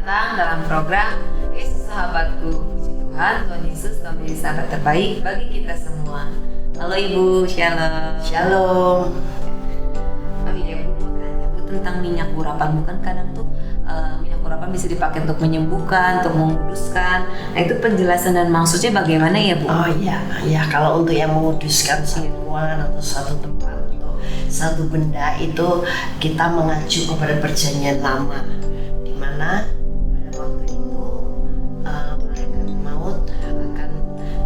datang dalam program Yesus Sahabatku. Puji Tuhan, Tuhan Yesus telah menjadi sahabat terbaik bagi kita semua. Halo Ibu, Shalom. Shalom. Oh iya Bu, mau tanya Bu tentang minyak urapan. Bukan kadang tuh minyak urapan bisa dipakai untuk menyembuhkan, untuk menguduskan. Nah itu penjelasan dan maksudnya bagaimana ya Bu? Oh iya, ya kalau untuk yang menguduskan satu ruangan atau satu tempat atau satu benda itu kita mengacu kepada perjanjian lama, di mana pada waktu itu malaikat maut akan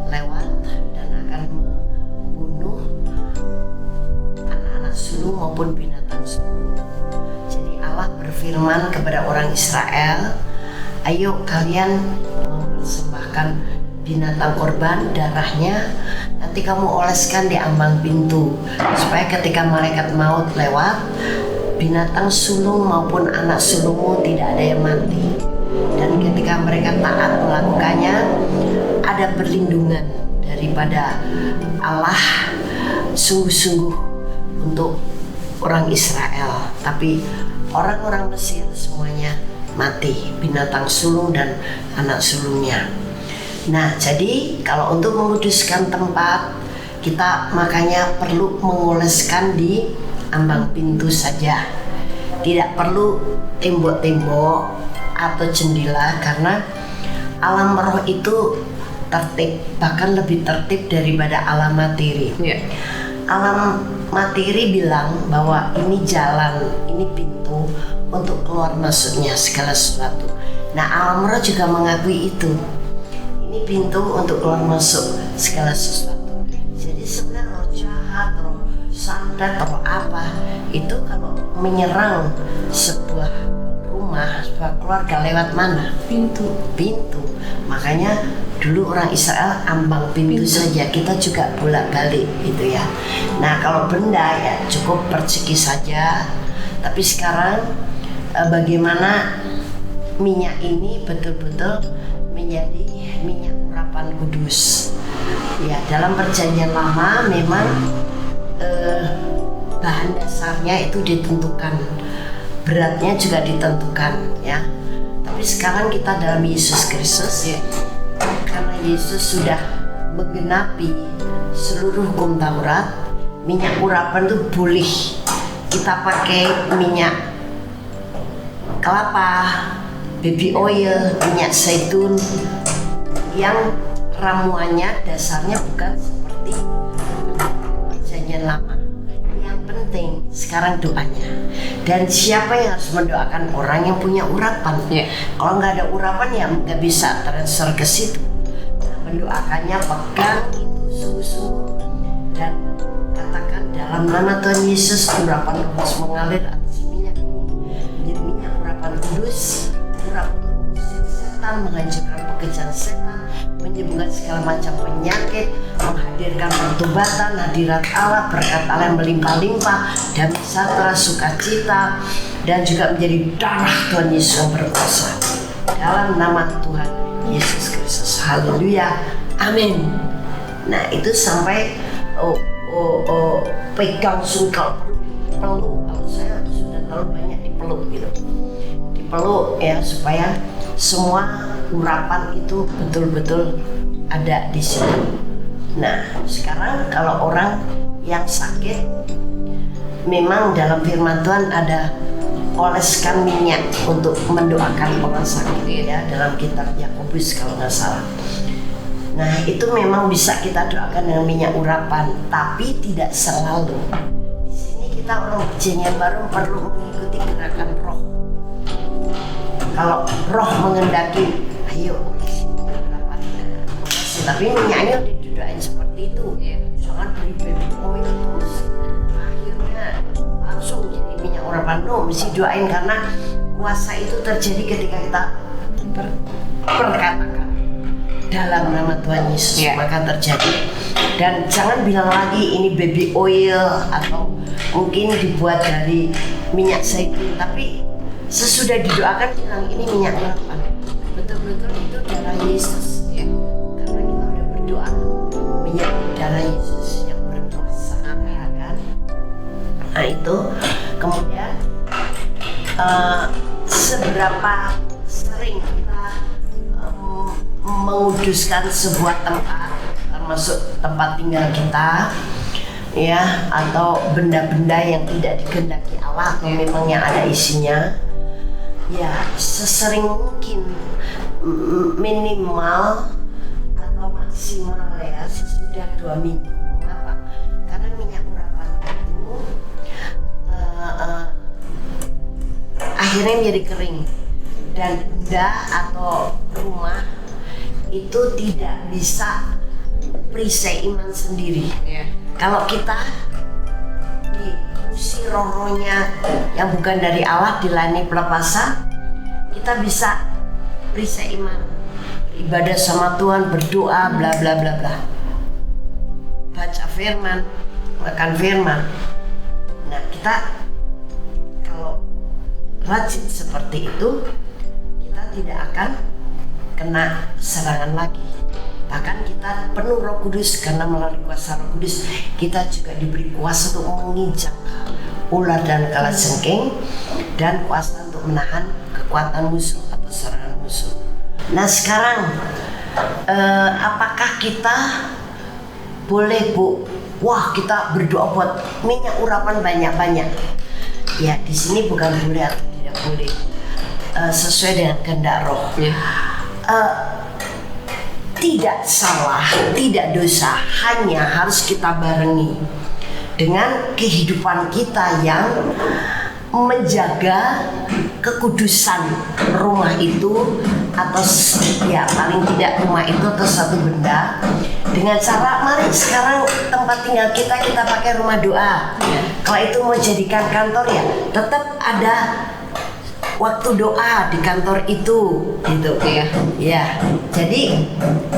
lewat dan akan membunuh anak-anak sulung maupun binatang sulung. Jadi Allah berfirman kepada orang Israel, ayo kalian mempersembahkan binatang korban, darahnya nanti kamu oleskan di ambang pintu, supaya ketika malaikat maut lewat, binatang sulung maupun anak sulungmu tidak ada yang mati. Dan ketika mereka taat melakukannya, ada perlindungan daripada Allah sungguh-sungguh untuk orang Israel. Tapi orang-orang Mesir semuanya mati, binatang sulung dan anak sulungnya. Nah, jadi kalau untuk menguduskan tempat, kita makanya perlu mengoleskan di ambang pintu saja. Tidak perlu tembok-tembok atau jendela, karena alam roh itu tertib, bahkan lebih tertib daripada alam materi. Alam materi bilang bahwa ini jalan, ini pintu untuk keluar masuknya segala sesuatu. Nah, alam roh juga mengakui itu. Ini pintu untuk keluar masuk segala sesuatu. Jadi sebenarnya roh jahat, roh santet, roh apa itu kalau menyerang sebuah rumah, sebuah keluarga lewat mana? Pintu. Makanya dulu orang Israel ambang pintu saja, kita juga bolak-balik gitu ya. Nah kalau benda ya cukup persegi saja. Tapi sekarang bagaimana minyak ini betul-betul menjadi minyak urapan kudus. Ya, dalam perjanjian lama memang bahan dasarnya itu ditentukan, beratnya juga ditentukan ya. Tapi sekarang kita dalam Yesus Kristus ya, karena Yesus sudah menggenapi seluruh hukum Taurat, minyak urapan itu boleh kita pakai minyak kelapa, baby oil, minyak zaitun yang ramuannya dasarnya bukan seperti perjanjian lama. Yang penting sekarang doanya. Dan siapa yang harus mendoakan? Orang yang punya urapan. Kalau nggak ada urapan ya nggak bisa transfer ke situ. Nah, mendoakannya pegang itu sungguh-sungguh dan katakan dalam nama Tuhan Yesus, urapan kudus mengalir atas minyak ini menjadi minyak urapan kudus, urapan mengusir setan, menghancurkan pekerjaan setan, menyembuhkan segala macam penyakit, menghadirkan pertobatan, hadirat Allah, berkat Allah yang melimpah-limpah, damai sejahtera, sukacita, dan juga menjadi darah Tuhan Yesus yang berkuasa. Dalam nama Tuhan Yesus Kristus, haleluya, amin. Nah itu sampai pegang sungkal, peluk. Kalau saya sudah terlalu banyak dipeluk gitu, dipeluk ya supaya semua urapan itu betul-betul ada di situ. Nah, sekarang kalau orang yang sakit, memang dalam firman Tuhan ada oleskan minyak untuk mendoakan orang sakit ya, dalam kitab Yakobus kalau nggak salah. Nah, itu memang bisa kita doakan dengan minyak urapan, tapi tidak selalu. Di sini kita orang perjanjian baru perlu mengikuti gerakan roh. Kalau roh mengendaki, ayo urapannya. Tapi minyaknya udah didoain seperti itu. Jangan beli baby oil terus akhirnya langsung jadi minyak urapan. No, mesti doain karena kuasa itu terjadi ketika kita berkatakan dalam nama Tuhan Yesus, maka terjadi. Dan jangan bilang lagi ini baby oil atau mungkin dibuat dari minyak zaitun, tapi sesudah didoakan bilang ini minyak urapan. Betul-betul itu darah Yesus ya. Karena kita udah berdoa minyak darah Yesus yang berkuasa, ya kan? Nah itu kemudian seberapa sering sering kita menguduskan sebuah tempat, termasuk tempat tinggal kita, ya, atau benda-benda yang tidak dikehendaki Allah atau memang yang ada isinya, ya sesering mungkin, minimal atau maksimal ya sesudah 2 minggu. Mengapa? Karena minyak urapan itu akhirnya menjadi kering dan benda atau rumah itu tidak bisa perisai iman sendiri. Kalau kita diusi roh-rohnya yang bukan dari Allah, dilayani pelepasan, kita bisa perisai iman, ibadah sama Tuhan, berdoa, bla bla bla bla, baca firman, makan firman. Nah, kita kalau rajin seperti itu, kita tidak akan kena serangan lagi. Bahkan kita penuh Roh Kudus, karena melalui kuasa Roh Kudus kita juga diberi kuasa untuk menginjak ular dan kalajengking, dan kuasa untuk menahan kekuatan musuh atau serangan musuh. Nah sekarang apakah kita boleh wah kita berdoa buat minyak urapan banyak-banyak? Ya di sini bukan boleh atau tidak boleh, sesuai dengan kehendak Roh. Tidak salah, tidak dosa, hanya harus kita barengi dengan kehidupan kita yang menjaga kekudusan rumah itu, atau ya paling tidak rumah itu atau satu benda, dengan cara mari sekarang tempat tinggal kita pakai rumah doa. Kalau itu mau jadikan kantor, ya tetap ada waktu doa di kantor itu, gitu ya. Ya, jadi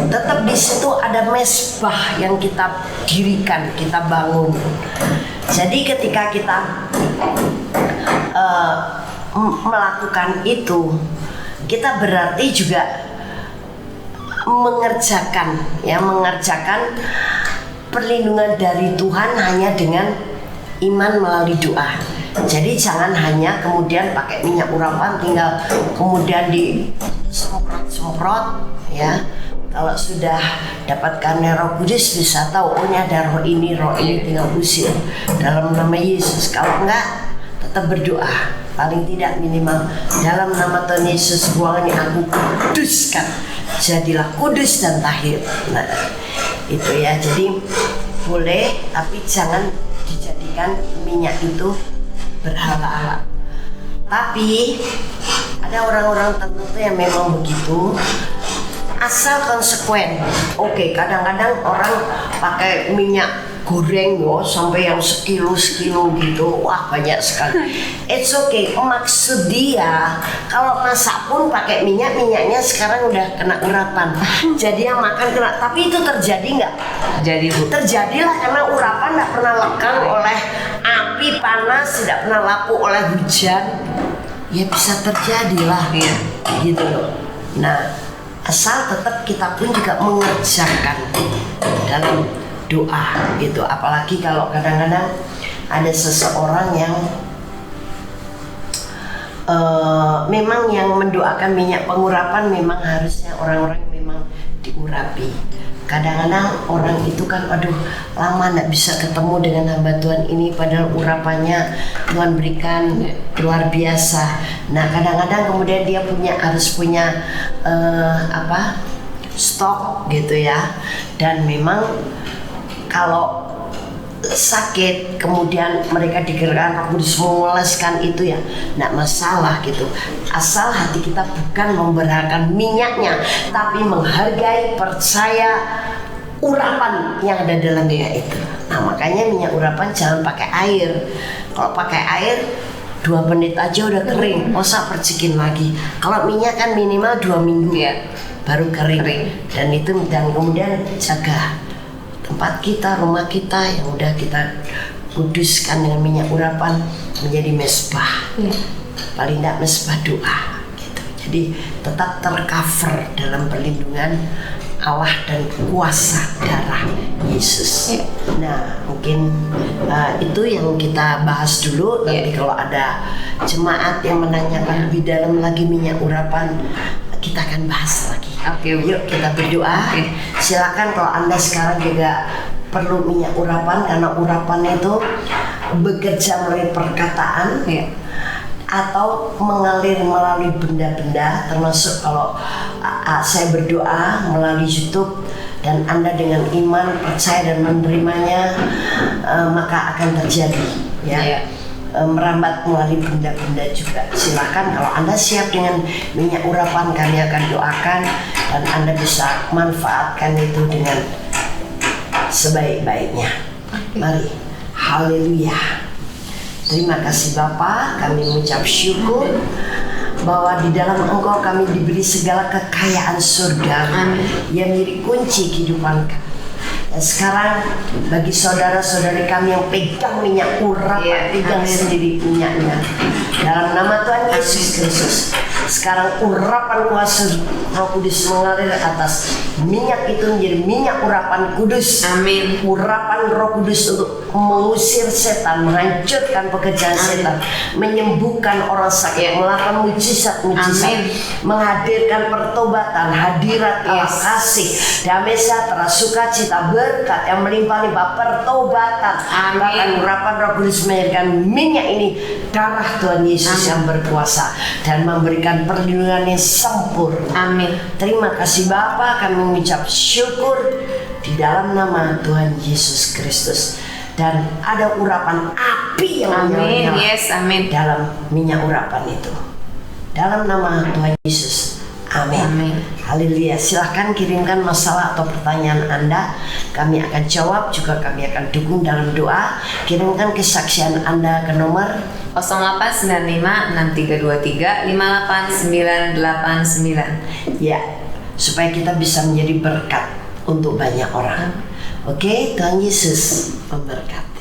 tetap di situ ada mesbah yang kita dirikan, kita bangun. Jadi ketika kita melakukan itu, kita berarti juga mengerjakan perlindungan dari Tuhan hanya dengan iman melalui doa. Jadi jangan hanya kemudian pakai minyak urapan tinggal kemudian disemprot ya. Kalau sudah dapatkan Roh Kudus bisa tahu, oh ini ada roh ini tinggal usir dalam nama Yesus. Kalau enggak, tetap berdoa, paling tidak minimal dalam nama Tuhan Yesus, ruangan yang aku kuduskan, jadilah kudus dan tahir. Nah itu ya, jadi boleh, tapi jangan dijadikan minyak itu berhala-hala. Tapi ada orang-orang tertentu yang memang begitu, asal konsekuen. Oke, kadang-kadang orang pakai minyak goreng sampai yang sekilo gitu, wah banyak sekali. It's okay, maksud dia kalau masak pun pakai minyaknya sekarang udah kena urapan, jadi yang makan kena. Tapi itu terjadi nggak? Terjadilah, karena urapan nggak pernah lekang oleh api panas, tidak pernah lapuk oleh hujan. Ya bisa terjadilah, gitu loh. Nah, asal tetap kita pun juga mengerjakan dalam doa gitu. Apalagi kalau kadang-kadang ada seseorang yang memang yang mendoakan minyak pengurapan, memang harusnya orang-orang yang memang diurapi. Kadang-kadang orang itu kan aduh lama gak bisa ketemu dengan hamba Tuhan ini, padahal urapannya Tuhan berikan luar biasa. Nah kadang-kadang kemudian dia harus punya stok gitu ya. Dan memang kalau sakit kemudian mereka digerakkan Roh Kudus mengoleskan itu, ya nggak masalah gitu, asal hati kita bukan memberhargakan minyaknya, tapi menghargai, percaya urapan yang ada dalam minyak itu. Nah makanya minyak urapan jangan pakai air. Kalau pakai air 2 menit aja udah kering, masa percikin lagi. Kalau minyak kan minimal 2 minggu ya baru kering. Dan kemudian jaga tempat kita, rumah kita yang udah kita kuduskan dengan minyak urapan menjadi mesbah, paling tidak mesbah doa gitu. Jadi tetap tercover dalam perlindungan Allah dan kuasa darah Yesus. Nah mungkin itu yang kita bahas dulu. Nanti kalau ada jemaat yang menanyakan lebih dalam lagi minyak urapan, kita akan bahas lagi. Oke, Bu. Yuk kita berdoa. Oke. Silakan kalau Anda sekarang juga perlu minyak urapan, karena urapan itu bekerja melalui perkataan Iya. atau mengalir melalui benda-benda, termasuk kalau saya berdoa melalui YouTube dan Anda dengan iman percaya dan menerimanya, maka akan terjadi ya. Iya. Merambat melalui benda-benda juga. Silakan kalau Anda siap dengan minyak urapan, kami akan doakan dan Anda bisa manfaatkan itu dengan sebaik-baiknya. Mari, haleluya. Terima kasih Bapa, kami mengucap syukur bahwa di dalam Engkau kami diberi segala kekayaan surga yang menjadi kunci kehidupan kami. Dan sekarang bagi saudara-saudari kami yang pegang minyak urapan, pegang sendiri minyaknya, dalam nama Tuhan Yesus Kristus, sekarang urapan kuasa Roh Kudus mengalir atas minyak itu menjadi minyak urapan kudus. Amin. Urapan Roh Kudus untuk mengusir setan, menghancurkan pekerjaan setan, menyembuhkan orang sakit, melakukan mujizat-mujizat, menghadirkan pertobatan, hadirat Allah kasih, damai sejahtera, sukacita, berkat yang melimpah-limpah, pertobatan. Bahkan urapan Roh Kudus menjadikan minyak ini darah Tuhan Yesus yang berkuasa dan memberikan perlindungan yang sempurna. Amin. Terima kasih Bapa, kami mengucap syukur di dalam nama Tuhan Yesus Kristus. Dan ada urapan api yang menyala dalam minyak urapan itu. Dalam nama Tuhan Yesus. Amin. Haleluya. Silahkan kirimkan masalah atau pertanyaan Anda. Kami akan jawab, juga kami akan dukung dalam doa. Kirimkan kesaksian Anda ke nomor 0895635899. ya, supaya kita bisa menjadi berkat untuk banyak orang. Oke, Tuhan Yesus memberkati.